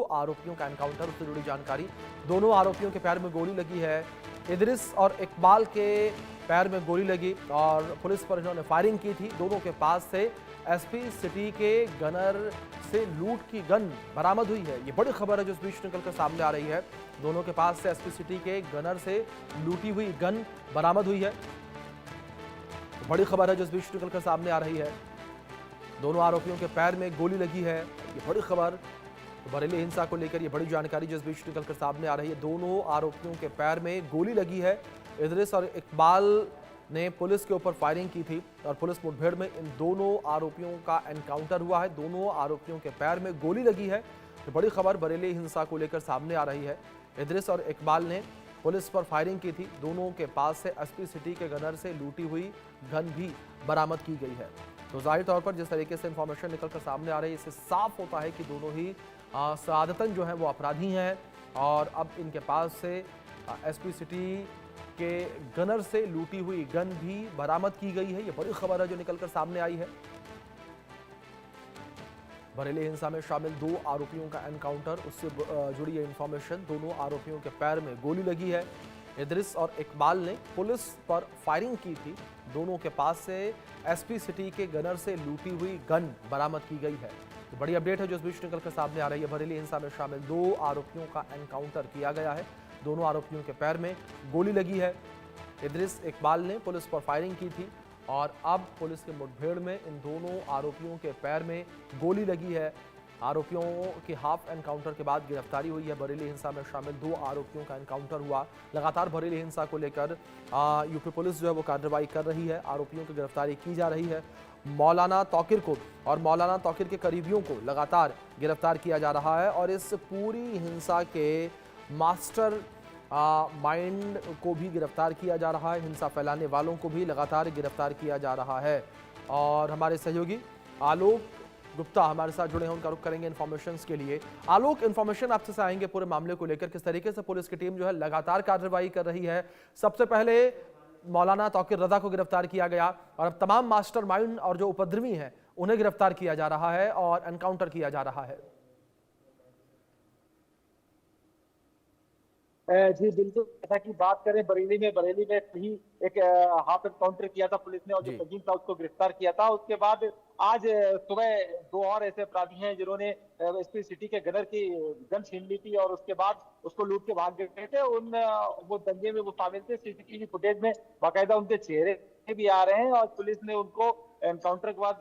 आरोपियों का एनकाउंटर, उससे जुड़ी जानकारी। दोनों आरोपियों के पैर में गोली लगी है। इदरिस और इकबाल के पैर में गोली लगी और पुलिस पर इन्होंने फायरिंग की थी। दोनों के पास से एसपी सिटी के गनर से लूट की गन बरामद हुई है। ये बड़ी खबर है जो इस बीच निकलकर सामने आ रही है। दोनों के पास से एसपी सिटी के गनर से लूटी हुई गन बरामद हुई है। बड़ी खबर है जो इस बीच निकलकर सामने आ रही है। दोनों आरोपियों के पैर में गोली लगी है। ये बड़ी खबर, बरेली हिंसा को लेकर ये बड़ी जानकारी जिस बीच निकलकर सामने आ रही है। दोनों आरोपियों के पैर में गोली लगी है। इदरिस और इकबाल ने पुलिस के ऊपर फायरिंग की थी और पुलिस मुठभेड़ में इन दोनों आरोपियों का एनकाउंटर हुआ है। दोनों आरोपियों के पैर में गोली लगी है। ये बड़ी खबर बरेली हिंसा को लेकर सामने आ रही है। इदरिस और इकबाल ने पुलिस पर फायरिंग की थी। दोनों के पास से एसपी सिटी के गनर से लूटी हुई गन भी बरामद की गई है। तो जाहिर तौर पर जिस तरीके से इंफॉर्मेशन निकलकर सामने आ रही है, इससे साफ होता है कि दोनों ही सआदतन जो है वो अपराधी हैं और अब इनके पास से एसपी सिटी के गनर से लूटी हुई गन भी बरामद की गई है। ये बड़ी खबर है जो निकलकर सामने आई है। बरेली हिंसा में शामिल 2 आरोपियों का एनकाउंटर, उससे जुड़ी ये इंफॉर्मेशन। दोनों आरोपियों के पैर में गोली लगी है। इदरिस और इकबाल ने पुलिस पर फायरिंग की थी। दोनों के पास से एसपी सिटी के गनर से लूटी हुई गन बरामद की गई है। तो बड़ी अपडेट है जो इस बीच निकलकर सामने आ रही है। बरेली हिंसा में शामिल 2 आरोपियों का एनकाउंटर किया गया है। दोनों आरोपियों के पैर में गोली लगी है। इदरिस इकबाल ने पुलिस पर फायरिंग की थी और अब पुलिस के मुठभेड़ में इन दोनों आरोपियों के पैर में गोली लगी है। आरोपियों की हाफ एनकाउंटर के बाद गिरफ्तारी हुई है। बरेली हिंसा में शामिल 2 आरोपियों का एनकाउंटर हुआ। लगातार बरेली हिंसा को लेकर यूपी पुलिस जो है वो कार्रवाई कर रही है। आरोपियों की गिरफ्तारी की जा रही है। मौलाना तौकीर को और मौलाना तौकीर के करीबियों को लगातार गिरफ्तार किया जा रहा है और इस पूरी हिंसा के मास्टर माइंड को भी गिरफ्तार किया जा रहा है। हिंसा फैलाने वालों को भी लगातार गिरफ्तार किया जा रहा है। और हमारे सहयोगी आलोक गुप्ता हमारे साथ जुड़े हैं, उनका रुख करेंगे इन्फॉर्मेशन के लिए। आलोक, इन्फॉर्मेशन आपसे चाहेंगे पूरे मामले को लेकर, किस तरीके से पुलिस की टीम जो है लगातार कार्रवाई कर रही है। सबसे पहले मौलाना तौकीर रजा को गिरफ्तार किया गया और अब तमाम मास्टरमाइंड और जो उपद्रवी हैं उन्हें गिरफ्तार किया जा रहा है और एनकाउंटर किया जा रहा है। जी बिल्कुल, जैसा कि बात करें बरेली में ही एक हाफ एनकाउंटर किया था पुलिस ने और जो जी सजीव था उसको गिरफ्तार किया था। उसके बाद आज सुबह 2 और ऐसे अपराधी हैं जिन्होंने एसपी सिटी के गनर की गन छीन ली थी और उसके बाद उसको लूट के भाग गए थे। वो दंगे में वो शामिल थे। सीसीटीवी फुटेज में बाकायदा उनके चेहरे भी आ रहे हैं और पुलिस ने उनको एनकाउंटर के बाद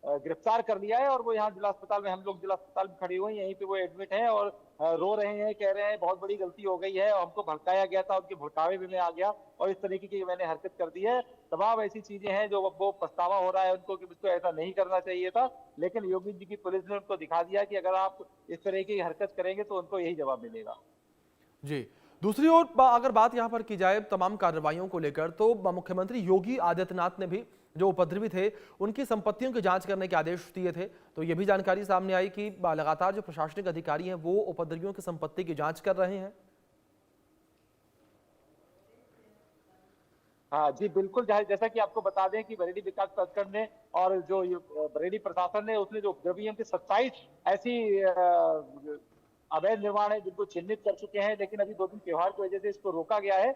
गिरफ्तार कर लिया है और वो यहाँ जिला अस्पताल में, हम लोग जिला अस्पताल में खड़े हुए हैं, यहीं पे वो एडमिट हैं और रो रहे हैं, कह रहे हैं बहुत बड़ी गलती हो गई है और हमको भड़काया गया था, उनके भड़कावे में मैं आ गया और इस तरीके की मैंने हरकत कर दी है। तमाम ऐसी चीजें हैं जो वो पछतावा हो रहा है उनको कि मुझको ऐसा नहीं करना चाहिए था, लेकिन योगी जी की पुलिस ने उनको दिखा दिया कि अगर आप इस तरह की हरकत करेंगे तो उनको यही जवाब मिलेगा। जी, दूसरी ओर अगर बात यहां पर की जाए तमाम कार्रवाइयों को लेकर, तो मुख्यमंत्री योगी आदित्यनाथ ने भी जो उपद्रवी थे उनकी संपत्तियों की जांच करने के आदेश दिए थे। तो यह भी जानकारी सामने आई कि लगातार जो प्रशासनिक अधिकारी हैं वो उपद्रवियों की संपत्ति की जांच कर रहे हैं। हाँ जी बिल्कुल, जैसा कि आपको बता दें कि बरेली विकास प्राधिकरण ने और जो बरेली प्रशासन ने उसने जो उपद्रवियों के 27 ऐसी अवैध निर्माण है जिनको चिन्हित कर चुके हैं, लेकिन अभी 2 दिन त्योहार की वजह से इसको रोका गया है।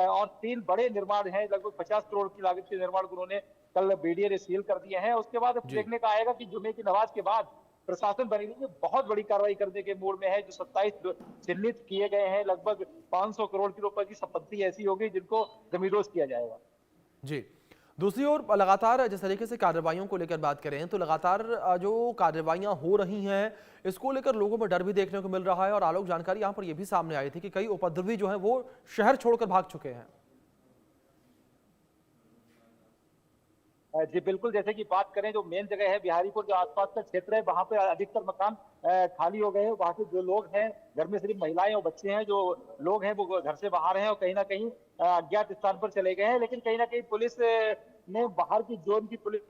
और 3 बड़े निर्माण हैं, लगभग 50 करोड़ की लागत के निर्माण उन्होंने कल बीडीए ने सील कर दिए हैं। उसके बाद जी देखने का आएगा कि जुमे की नमाज के बाद प्रशासन बरेली में बहुत बड़ी कार्रवाई करने के मूड में है। जो 27 चिन्हित किए गए हैं, लगभग 500 करोड़ की रुपए की संपत्ति ऐसी होगी जिनको जमींदोज किया जाएगा। जी, दूसरी ओर लगातार जिस तरीके से कार्रवाइयों को लेकर बात करें तो लगातार जो कार्रवाइयां हो रही हैं इसको लेकर लोगों में डर भी देखने को मिल रहा है। और आलोक, जानकारी यहां पर यह भी सामने आई थी कि कई उपद्रवी जो हैं वो शहर छोड़कर भाग चुके हैं। जी बिल्कुल, जैसे कि बात करें जो मेन जगह है बिहारीपुर, जो आसपास का क्षेत्र है, वहां पे अधिकतर मकान खाली हो गए हैं। वहां के जो लोग हैं, घर में सिर्फ महिलाएं और बच्चे हैं, जो लोग हैं वो घर से बाहर हैं और कहीं ना कहीं अज्ञात स्थान पर चले गए हैं। लेकिन कहीं ना कहीं पुलिस ने बाहर की जोन की पुलिस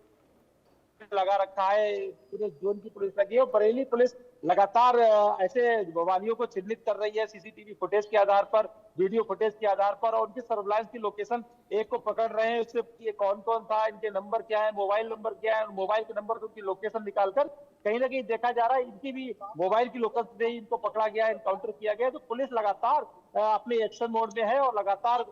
लगा रखा है, पूरे जोन की पुलिस लगी है और बरेली पुलिस लगातार ऐसे वालियों को चिन्हित कर रही है सीसीटीवी फुटेज के आधार पर, वीडियो फुटेज के आधार पर, और उनकी सर्विलांस की लोकेशन एक को पकड़ रहे हैं, उससे ये कौन कौन था, इनके नंबर क्या है, मोबाइल नंबर क्या है, मोबाइल के नंबर से उनकी लोकेशन निकालकर कहीं ना कहीं देखा जा रहा है इनकी भी मोबाइल की लोकेशन से ही इनको पकड़ा गया, एनकाउंटर किया गया। तो पुलिस लगातार अपने एक्शन मोड में है और लगातार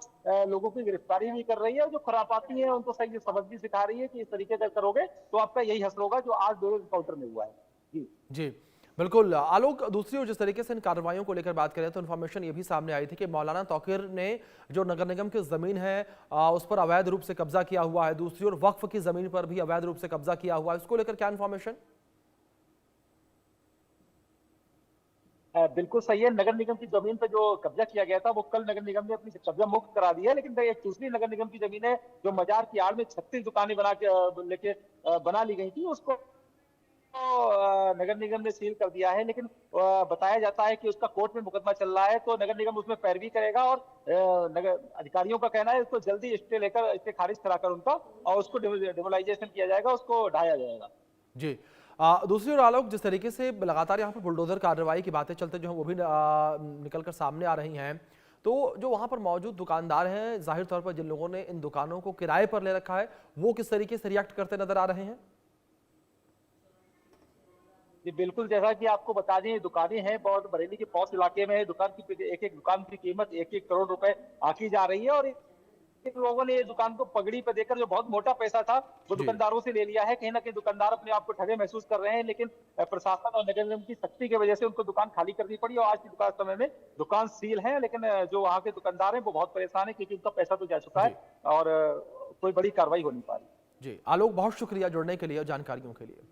लोगों की गिरफ्तारी भी कर रही है। जो खुरापाती है उनको सही सबक भी सिखा रही है कि इस तरीके से करोगे तो आपका यही हश्र होगा, जो आज दो एनकाउंटर में हुआ है। जी जी बिल्कुल आलोक, दूसरी ओर जिस तरीके से इन कार्रवाइयों को लेकर बात करें तो इन्फॉर्मेशन ये भी सामने आई थी कि मौलाना तौकीर ने जो नगर निगम की जमीन है उस पर अवैध रूप से कब्जा किया हुआ है, दूसरी ओर वक्फ की जमीन पर भी अवैध रूप से कब्जा किया हुआ है, इसको लेकर क्या इन्फॉर्मेशन? बिल्कुल सही है। नगर निगम की जमीन पर जो कब्जा किया गया था वो कल नगर निगम ने अपनी कब्जा मुक्त करा दी है, लेकिन एक दूसरी नगर निगम की जमीन है जो मजार की आड़ में 36 दुकानें बना के लेके बना ली गई थी, उसको नगर निगम ने सील कर दिया है। लेकिन बताया जाता है कि उसका कोर्ट में मुकदमा चल रहा है, तो नगर निगम उसमें पैरवी करेगा और नगर अधिकारियों का कहना है इसको जल्दी स्टे लेकर इसे खारिज कराकर उनका और उसको डिमोलाइजेशन किया जाएगा, उसको ढाया जाएगा। जी दूसरी ओर आलोक, जिस तरीके से लगातार यहाँ पर बुलडोजर कार्रवाई की बातें चलते जो हैं वो भी निकल कर सामने आ रही हैं, तो जो वहाँ पर मौजूद दुकानदार हैं, जाहिर तौर पर जिन लोगों ने इन दुकानों को किराए पर ले रखा है, वो किस तरीके से रिएक्ट करते नजर आ रहे हैं? जी बिल्कुल, जैसा कि आपको बता दें, ये दुकानें हैं बहुत बरेली के पौष इलाके में है। दुकान की एक एक दुकान की कीमत 1-1 करोड़ रुपए आकी जा रही है और इन लोगों ने ये दुकान को पगड़ी पे देकर जो बहुत मोटा पैसा था वो जी दुकानदारों से ले लिया है। कहीं ना कहीं दुकानदार अपने आप को ठगे महसूस कर रहे हैं, लेकिन प्रशासन और नगर निगम की सख्ती की वजह से उनको दुकान खाली करनी पड़ी और आज की दुकान समय में दुकान सील है। लेकिन जो वहाँ के दुकानदार हैं वो बहुत परेशान है क्योंकि उनका पैसा तो जा चुका जी है और कोई बड़ी कार्रवाई हो नहीं पा रही। जी आलोक, बहुत शुक्रिया जुड़ने के लिए और जानकारियों के लिए।